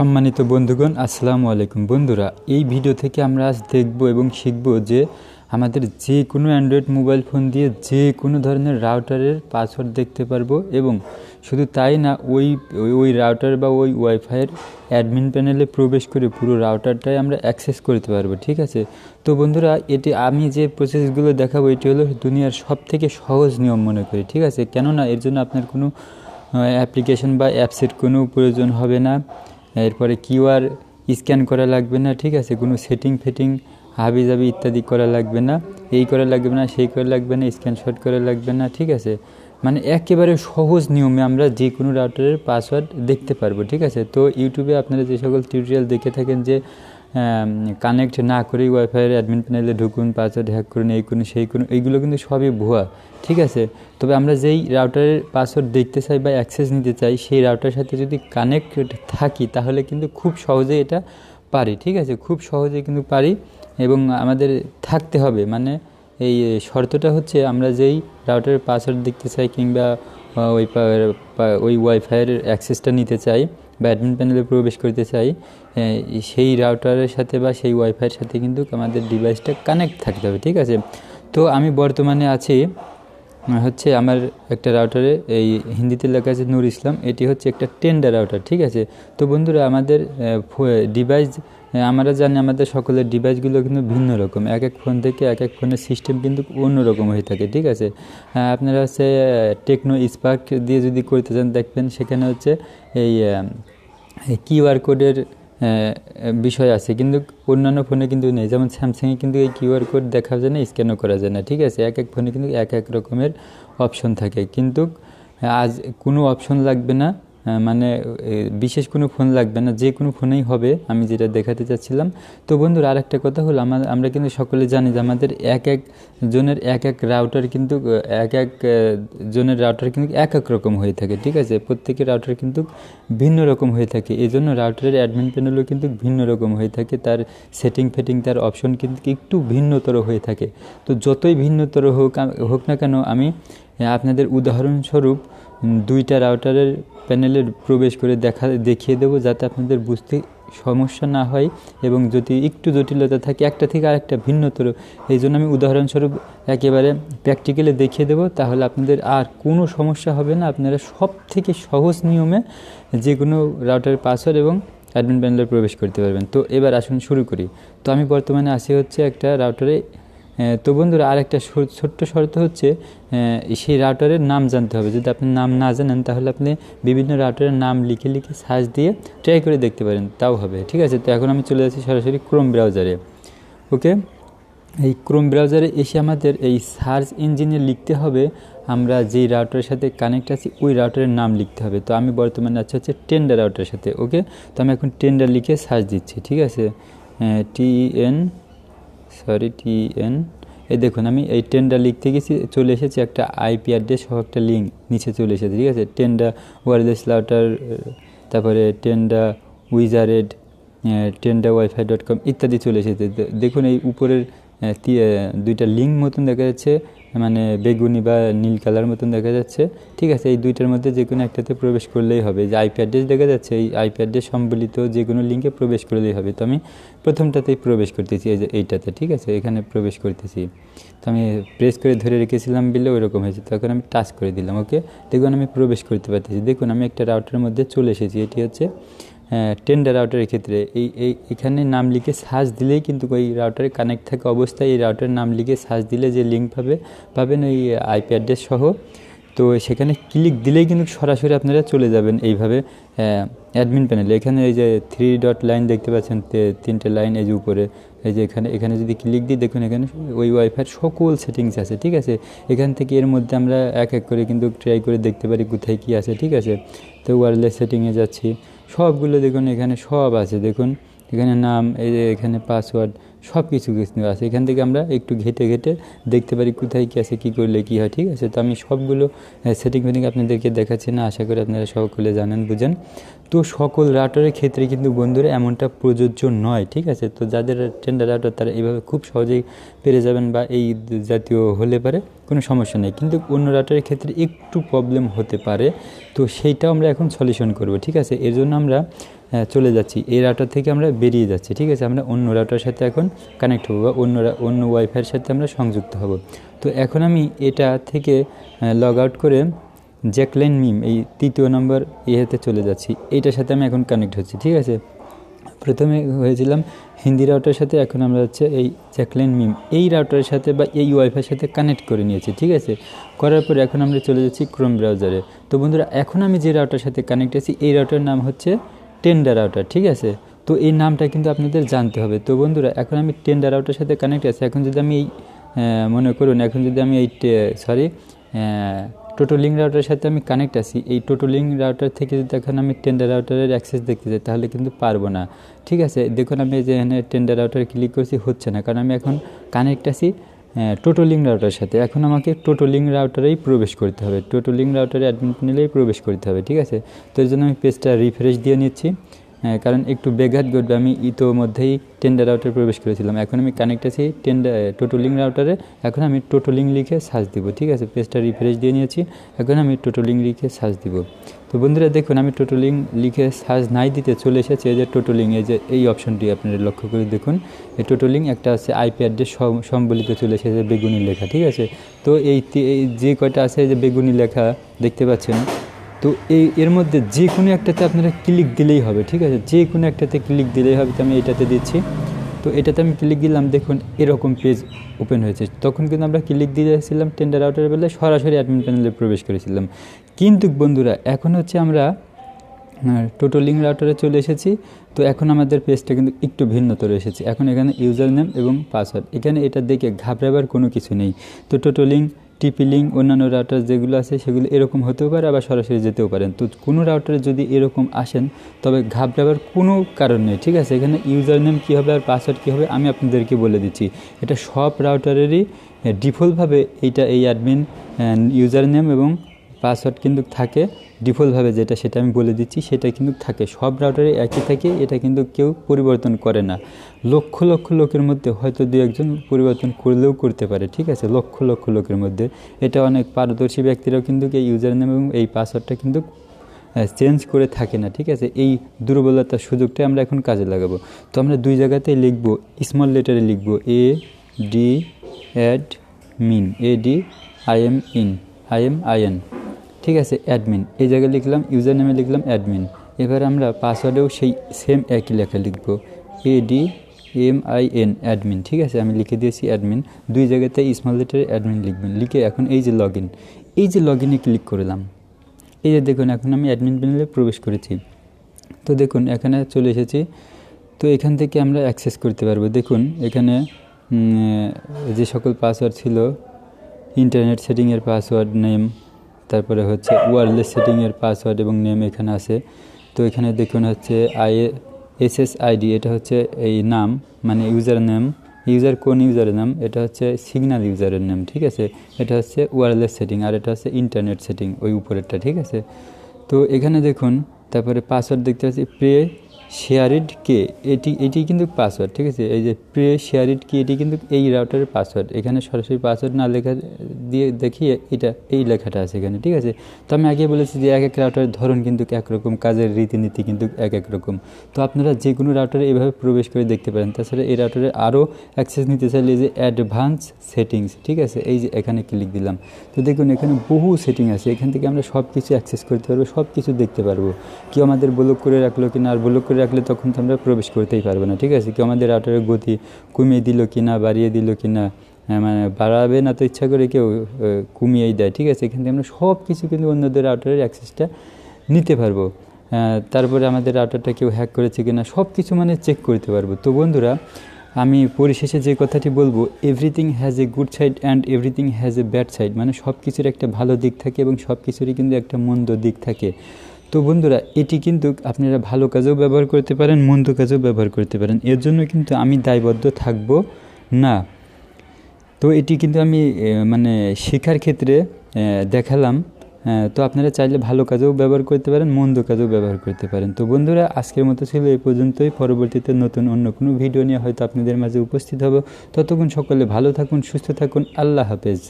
সম্মানিত বন্ধুগণ, আসসালামু আলাইকুম। বন্ধুরা, এই ভিডিও থেকে আমরা আজ দেখব এবং শিখব যে আমাদের যে কোনো অ্যান্ড্রয়েড মোবাইল ফোন দিয়ে যে কোনো ধরনের রাউটারের পাসওয়ার্ড দেখতে পারবো এবং শুধু তাই না, ওই রাউটার বা ওই ওয়াইফাইয়ের অ্যাডমিন প্যানেলে প্রবেশ করে পুরো রাউটারটাই আমরা অ্যাক্সেস করতে পারবো। ঠিক আছে? তো বন্ধুরা, এটি আমি যে প্রসেসগুলো দেখাবো এটি হলো দুনিয়ার সবথেকে সহজ নিয়ম মনে করি। ঠিক আছে? কেননা এর জন্য আপনার কোনো অ্যাপ্লিকেশন বা অ্যাপসের কোনো প্রয়োজন হবে না। এরপরে কিউআর স্ক্যান করা লাগবে না। ঠিক আছে? কোনো সেটিং হাবিজাবি ইত্যাদি করা লাগবে না, এই করা লাগবে না, সেই করা লাগবে না, স্ক্রিনশট করা লাগবে না। ঠিক আছে? মানে একেবারে সহজ নিয়মে আমরা যে কোনো রাউটারের পাসওয়ার্ড দেখতে পারবো। ঠিক আছে? তো ইউটিউবে আপনারা যে সকল টিউটোরিয়াল দেখে থাকেন যে কানেক্ট না করেই ওয়াইফাইয়ের অ্যাডমিন প্যানেলে ঢুকুন, পাসওয়ার্ড হ্যাক করুন, এই করুন, সেই করুন, এইগুলো কিন্তু সবই ভুয়া। ঠিক আছে? তবে আমরা যেই রাউটারের পাসওয়ার্ড দেখতে চাই বা অ্যাক্সেস নিতে চাই, সেই রাউটারের সাথে যদি কানেক্ট থাকি তাহলে কিন্তু খুব সহজেই এটা পারি। ঠিক আছে? খুব সহজেই কিন্তু পারি এবং আমাদের থাকতে হবে। মানে এই শর্তটা হচ্ছে, আমরা যেই রাউটারের পাসওয়ার্ড দেখতে চাই কিংবা ওই ওয়াইফাইয়ের অ্যাক্সেসটা নিতে চাই বা অ্যাডমিন প্যানেলে প্রবেশ করতে চাই, সেই রাউটারের সাথে বা সেই ওয়াইফাইয়ের সাথে কিন্তু আমাদের ডিভাইসটা কানেক্ট থাকতে হবে। ঠিক আছে? তো আমি বর্তমানে আছি হচ্ছে আমার একটা রাউটারে, এই হিন্দিতে লেখা আছে নূর ইসলাম। এটি হচ্ছে একটা টেন্ডার রাউটার। ঠিক আছে? তো বন্ধুরা, আমাদের ডিভাইস, আমরা জানি আমাদের সকলের ডিভাইসগুলো কিন্তু ভিন্ন রকম। এক এক ফোন থেকে এক এক ফোনের সিস্টেম কিন্তু অন্যরকম হয়ে থাকে। ঠিক আছে? আপনারা হচ্ছে টেকনো স্পার্ক দিয়ে যদি করতে চান, দেখবেন সেখানে হচ্ছে এই কিউআর কোডের বিষয় আছে, কিন্তু অন্যান্য ফোনে কিন্তু নেই। যেমন স্যামসাংয়ে কিন্তু এই কিউআর কোড দেখা যায় না, স্ক্যানও করা যায় না। ঠিক আছে? এক এক ফোনে কিন্তু এক এক রকমের অপশন থাকে, কিন্তু আজ কোনো অপশন লাগবে না, মানে বিশেষ কোনো ফোন লাগবে না, যে কোনো ফোনেই হবে, আমি যেটা দেখাতে চাচ্ছিলাম। তো বন্ধুরা, আরেকটা কথা হলো, আমরা কিন্তু সকলে জানি যে আমাদের এক এক জনের এক এক রাউটার কিন্তু জনের রাউটার কিন্তু এক এক রকম হয়ে থাকে। ঠিক আছে? প্রত্যেকের রাউটার কিন্তু ভিন্ন রকম হয়ে থাকে। এই জন্য রাউটারের অ্যাডমিন প্যানেলও কিন্তু ভিন্ন রকম হয়ে থাকে, তার সেটিং তার অপশন কিন্তু একটু ভিন্নতর হয়ে থাকে। তো যতই ভিন্নতর হোক না কেন, আমি আপনাদের উদাহরণস্বরূপ দুইটা রাউটারের প্যানেলে প্রবেশ করে দেখিয়ে দেবো, যাতে আপনাদের বুঝতে সমস্যা না হয় এবং যদি একটু জটিলতা থাকে একটা থেকে আরেকটা ভিন্নতর, এই জন্য আমি উদাহরণস্বরূপ একেবারে প্র্যাকটিক্যালি দেখিয়ে দেবো। তাহলে আপনাদের আর কোনো সমস্যা হবে না, আপনারা সব থেকে সহজ নিয়মে যে কোনো রাউটারের পাসওয়ার্ড এবং অ্যাডমিন প্যানেলে প্রবেশ করতে পারবেন। তো এবার আসুন শুরু করি। তো আমি বর্তমানে আসি হচ্ছে একটা রাউটারে। তো বন্ধুরা, আরেকটা ছোট্ট শর্ত হচ্ছে, সেই রাউটারের নাম জানতে হবে। যদি আপনি নাম না জানেন তাহলে আপনি বিভিন্ন রাউটারের নাম লিখে সার্চ দিয়ে ট্রাই করে দেখতে পারেন, তাও হবে। ঠিক আছে? তো এখন আমি চলে যাচ্ছি সরাসরি ক্রোম ব্রাউজারে। ওকে, এই ক্রোম ব্রাউজারে এসে আমাদের এই সার্চ ইঞ্জিনে লিখতে হবে আমরা যেই রাউটারের সাথে কানেক্ট আছি ওই রাউটারের নাম লিখতে হবে। তো আমি বর্তমানে আছি হচ্ছে টেন্ডার রাউটারের সাথে। ওকে, তো আমি এখন টেন্ডার লিখে সার্চ দিচ্ছি। ঠিক আছে? টিএন, এই দেখুন, আমি এই টেন্ডার লিখতে গেছি, চলে এসেছে একটা আইপি অ্যাড্রেস সহ একটা লিঙ্ক নিচে চলে এসেছে। ঠিক আছে? টেন্ডার ওয়্যারলেস রাউটার, তারপরে টেন্ডার উইজারেড, tenda.wifi.com ইত্যাদি চলে এসেছে। দেখুন, এই উপরের দুইটা লিঙ্ক মতন দেখা যাচ্ছে, মানে বেগুনি বা নীল কালার মতন দেখা যাচ্ছে। ঠিক আছে? এই দুইটার মধ্যে যে কোনো একটাতে প্রবেশ করলেই হবে। যে আইপি অ্যাড্রেস দেখা যাচ্ছে, এই আইপি অ্যাড্রেস সম্বলিত যে কোনো লিঙ্কে প্রবেশ করলেই হবে। তো আমি প্রথমটাতেই প্রবেশ করতেছি, এই যে এইটাতে। ঠিক আছে? এখানে প্রবেশ করতেছি। তো আমি প্রেস করে ধরে রেখেছিলাম বলে ওইরকম হয়েছে, তখন আমি টাচ করে দিলাম। ওকে, দেখুন আমি প্রবেশ করতে পারতেছি। দেখুন আমি একটা রাউটারের মধ্যে চলে এসেছি। এটি হচ্ছে টেন্ডার রাউটারের ক্ষেত্রে এখানে নাম লিখে সার্চ দিলেই কিন্তু ওই রাউটারে কানেক্ট থাকা অবস্থায় এই রাউটারের নাম লিখে সার্চ দিলে যে লিঙ্ক পাবেন ওই আইপি অ্যাড্রেস সহ, তো সেখানে ক্লিক দিলেই কিন্তু সরাসরি আপনারা চলে যাবেন এইভাবে অ্যাডমিন প্যানেলে। এখানে এই যে 3 ডট লাইন দেখতে পাচ্ছেন, 3টে লাইন, এই যে উপরে, এই যে এখানে যদি ক্লিক দিই, দেখুন এখানে ওই ওয়াইফাইয়ের সকল সেটিংস আছে। ঠিক আছে? এখান থেকে এর মধ্যে আমরা এক এক করে কিন্তু ট্রাই করে দেখতে পারি কোথায় কী আছে। ঠিক আছে? তো ওয়্যারলেস সেটিংয়ে যাচ্ছি, সবগুলো দেখুন এখানে সব আছে। দেখুন এখানে নাম, এই যে এখানে পাসওয়ার্ড, সব কিছু আছে। এখান থেকে আমরা একটু ঘেটে দেখতে পারি কোথায় কী আছে, কী করলে কী হয়। ঠিক আছে? তো আমি সবগুলো সেটিং আপনাদেরকে দেখাচ্ছি না, আশা করি আপনারা সকলে জানেন, বুঝেন। তো সকল রাউটারের ক্ষেত্রে কিন্তু বন্ধুরা এমনটা প্রযোজ্য নয়। ঠিক আছে? তো যাদের টেন্ডার রাউটার তারা এইভাবে খুব সহজেই পেরে যাবেন বা এই জাতীয় হলে পারে কোনো সমস্যা নেই, কিন্তু অন্য রাউটারের ক্ষেত্রে একটু প্রবলেম হতে পারে। তো সেইটাও আমরা এখন সলিউশন করব, ঠিক আছে। এর জন্য আমরা চলে যাচ্ছি, এই রাউটার থেকে আমরা বেরিয়ে যাচ্ছি, ঠিক আছে। আমরা অন্য রাউটারের সাথে এখন কানেক্ট হবো বা অন্য ওয়াইফাইয়ের সাথে আমরা সংযুক্ত হব। তো এখন আমি এটা থেকে লগ আউট করে জ্যাকলাইন মিম এই 3য় নম্বর ইয়েতে চলে যাচ্ছি, এইটার সাথে আমি এখন কানেক্ট হচ্ছি, ঠিক আছে। প্রথমে হয়েছিলাম হিন্দি রাউটারের সাথে, এখন আমরা হচ্ছে এই জ্যাকলাইন মিম এই রাউটারের সাথে বা এই ওয়াইফাইয়ের সাথে কানেক্ট করে নিয়েছি, ঠিক আছে। করার পরে এখন আমরা চলে যাচ্ছি ক্রোম ব্রাউজারে। তো বন্ধুরা, এখন আমি যে রাউটারের সাথে কানেক্ট আছি এই রাউটারের নাম হচ্ছে টেন্ডার রাউটার, ঠিক আছে। তো এই নামটা কিন্তু আপনাদের জানতে হবে। তো বন্ধুরা, এখন আমি টেন্ডার রাউটারের সাথে কানেক্ট আছি। এখন যদি আমি এই মনে করুন, এখন যদি আমি এই টোটো লিঙ্ক রাউটারের সাথে আমি কানেক্ট আছি, এই টোটো লিঙ্ক রাউটার থেকে যদি এখন আমি টেন্ডার রাউটারের অ্যাক্সেস দেখতে চাই তাহলে কিন্তু পারবো না, ঠিক আছে। দেখুন আমি যে এখানে টেন্ডার রাউটারে ক্লিক করছি, হচ্ছে না, কারণ আমি এখন কানেক্ট আছি টোটো লিঙ্ক রাউটারের সাথে। এখন আমাকে টোটো লিঙ্ক রাউটারেই প্রবেশ করতে হবে, টোটো লিঙ্ক রাউটারে অ্যাডমিন প্যানেলেই প্রবেশ করতে হবে, ঠিক আছে। তো এর জন্য আমি পেজটা রিফ্রেশ দিয়ে নিচ্ছি, কারণ একটু ব্যাঘাত ঘটবে। আমি ইতোমধ্যেই টেন্ডার রাউটারে প্রবেশ করেছিলাম, এখন আমি কানেক্ট আছি টোটো লিঙ্ক রাউটারে। এখন আমি টোটো লিঙ্ক লিখে সার্চ দিব, ঠিক আছে। পেজটা রিফ্রেশ দিয়ে নিয়েছি, এখন আমি টোটো লিঙ্ক লিখে সার্চ দিব। তো বন্ধুরা দেখুন, আমি টোটো লিঙ্ক লিখে সার্চ নাই দিতে চলে এসেছে এই যে টোটো লিঙ্ক, এই যে এই অপশনটি আপনারা লক্ষ্য করে দেখুন, এই টোটো লিঙ্ক একটা আছে আইপি অ্যাড্রেস সম্বলিত চলে এসেছে বেগুনি লেখা, ঠিক আছে। তো এই যে কয়টা আছে এই যে বেগুনি লেখা দেখতে পাচ্ছেন, তো এর মধ্যে যে কোনো একটাতে আপনারা ক্লিক দিলেই হবে, ঠিক আছে। যে কোনো একটাতে ক্লিক দিলেই হবে। তো আমি এটাতে দিচ্ছি, তো এটাতে আমি ক্লিক দিলাম, দেখুন এরকম পেজ ওপেন হয়েছে। তখন কিন্তু আমরা ক্লিক দিয়েছিলাম টেন্ডার রাউটারের বেলায়, সরাসরি অ্যাডমিন প্যানেলে প্রবেশ করেছিলাম। কিন্তু বন্ধুরা, এখন হচ্ছে আমরা টোটো লিঙ্ক রাউটারে চলে এসেছি। তো এখন আমাদের পেজটা কিন্তু একটু ভিন্নতর এসেছে। এখন এখানে ইউজার নেম এবং পাসওয়ার্ড, এখানে এটা দেখে ঘাবড়াবার কোনো কিছু নেই। তো টোটো লিঙ্ক, টিপি লিঙ্ক, অন্যান্য রাউটার যেগুলো আছে সেগুলো এরকম হতেও পারে, আবার সরাসরি যেতেও পারেন। তো কোনো রাউটারে যদি এরকম আসেন তবে ঘাবড়াবার কোনো কারণ নেই, ঠিক আছে। এখানে ইউজার নেম কী হবে আর পাসওয়ার্ড কী হবে আমি আপনাদেরকে বলে দিচ্ছি। এটা সব রাউটারেরই ডিফল্টভাবে এই অ্যাডমিন ইউজার নেম এবং পাসওয়ার্ড কিন্তু থাকে ডিফল্টভাবে, সেটা আমি বলে দিচ্ছি, সেটা কিন্তু থাকে সব রাউটারে একই থাকে, এটা কিন্তু কেউ পরিবর্তন করে না। লক্ষ লক্ষ লোকের মধ্যে হয়তো দু একজন পরিবর্তন করলেও করতে পারে, ঠিক আছে, লক্ষ লক্ষ লোকের মধ্যে। এটা অনেক পারদর্শী ব্যক্তিরাও কিন্তু এই ইউজার নেম এবং এই পাসওয়ার্ডটা কিন্তু চেঞ্জ করে থাকে না, ঠিক আছে। এই দুর্বলতার সুযোগটা আমরা এখন কাজে লাগাবো। তো আমরা দুই জায়গাতেই লিখব, স্মল লেটারে লিখব ADIN, ঠিক আছে, অ্যাডমিন। এই জায়গায় লিখলাম, ইউজার নেমে লিখলাম অ্যাডমিন। এবার আমরা পাসওয়ার্ডেও সেই সেম একই লেখা লিখব, ADMIN, অ্যাডমিন, ঠিক আছে। আমি লিখে দিয়েছি অ্যাডমিন, দুই জায়গাতে স্মল লেটারে অ্যাডমিন লিখবেন। লিখে এখন এই যে লগ ইনে ক্লিক করলাম, এই যে দেখুন এখন আমি অ্যাডমিন প্যানেলে প্রবেশ করেছি। তো দেখুন এখানে চলে এসেছি। তো এখান থেকে আমরা অ্যাক্সেস করতে পারবো। দেখুন এখানে যে সকল পাসওয়ার্ড ছিল, ইন্টারনেট সেটিংয়ের পাসওয়ার্ড, নেম, তারপরে হচ্ছে ওয়্যারলেস সেটিংয়ের পাসওয়ার্ড এবং নেম এখানে আছে। তো এখানে দেখুন হচ্ছে SSID, এটা হচ্ছে এই নাম, মানে ইউজার নেম, কোন ইউজারের নাম, এটা হচ্ছে সিগন্যাল ইউজারের নাম, ঠিক আছে। এটা হচ্ছে ওয়্যারলেস সেটিং, আর এটা হচ্ছে ইন্টারনেট সেটিং, ওই উপরেরটা, ঠিক আছে। তো এখানে দেখুন তারপরে পাসওয়ার্ড দেখতে পাচ্ছি শেয়ারিড কে, এটি কিন্তু পাসওয়ার্ড, ঠিক আছে। এই যে শেয়ারিড কি, এটি কিন্তু এই রাউটারের পাসওয়ার্ড। এখানে সরাসরি পাসওয়ার্ড না লেখা দিয়ে দেখিয়ে এই লেখাটা আছে এখানে, ঠিক আছে। তো আমি আগে বলেছি যে এক রাউটারের ধরন কিন্তু একরকম, কাজের রীতিনীতি কিন্তু এক রকম। তো আপনারা যে কোনো রাউটারে এভাবে প্রবেশ করে দেখতে পারেন। তাছাড়া এই রাউটারে আরও অ্যাক্সেস নিতে চাইলে যে অ্যাডভান্স সেটিংস, ঠিক আছে, এই যে এখানে ক্লিক দিলাম। তো দেখুন এখানে বহু সেটিং আছে, এখান থেকে আমরা সব কিছু অ্যাক্সেস করতে পারবো, সব কিছু দেখতে পারবো। কেউ আমাদের ব্লক করে রাখলো কিনা, আর ব্লক করে রাখলে তখন তো আমরা প্রবেশ করতেই পারবো না, ঠিক আছে। কেউ আমাদের রাউটারের গতি কমিয়ে দিল কিনা, বাড়িয়ে দিল কিনা, মানে বাড়াবে না তো ইচ্ছা করে কেউ কমিয়েই দেয়, ঠিক আছে। এখান থেকে আমরা সব কিছু কিন্তু অন্যদের রাউটারের অ্যাক্সেসটা নিতে পারবো। তারপরে আমাদের রাউটারটা কেউ হ্যাক করেছে কিনা সব কিছু মানে চেক করতে পারবো। তো বন্ধুরা, আমি পরিশেষে যে কথাটি বলবো, everything has a good side and everything has a bad side, মানে সব কিছুর একটা ভালো দিক থাকে এবং সব কিছুরই কিন্তু একটা মন্দ দিক থাকে। তো বন্ধুরা, এটি কিন্তু আপনারা ভালো কাজেও ব্যবহার করতে পারেন, মন্দ কাজেও ব্যবহার করতে পারেন, এর জন্য কিন্তু আমি দায়বদ্ধ থাকব না। তো এটি কিন্তু আমি মানে শেখার ক্ষেত্রে দেখালাম। তো আপনারা চাইলে ভালো কাজেও ব্যবহার করতে পারেন, মন্দ কাজেও ব্যবহার করতে পারেন। তো বন্ধুরা, আজকের মতো ছিল এই পর্যন্তই। পরবর্তীতে নতুন অন্য কোনো ভিডিও নিয়ে হয়তো আপনাদের মাঝে উপস্থিত হব। ততক্ষণ সকলে ভালো থাকুন, সুস্থ থাকুন, আল্লাহ হাফেজ।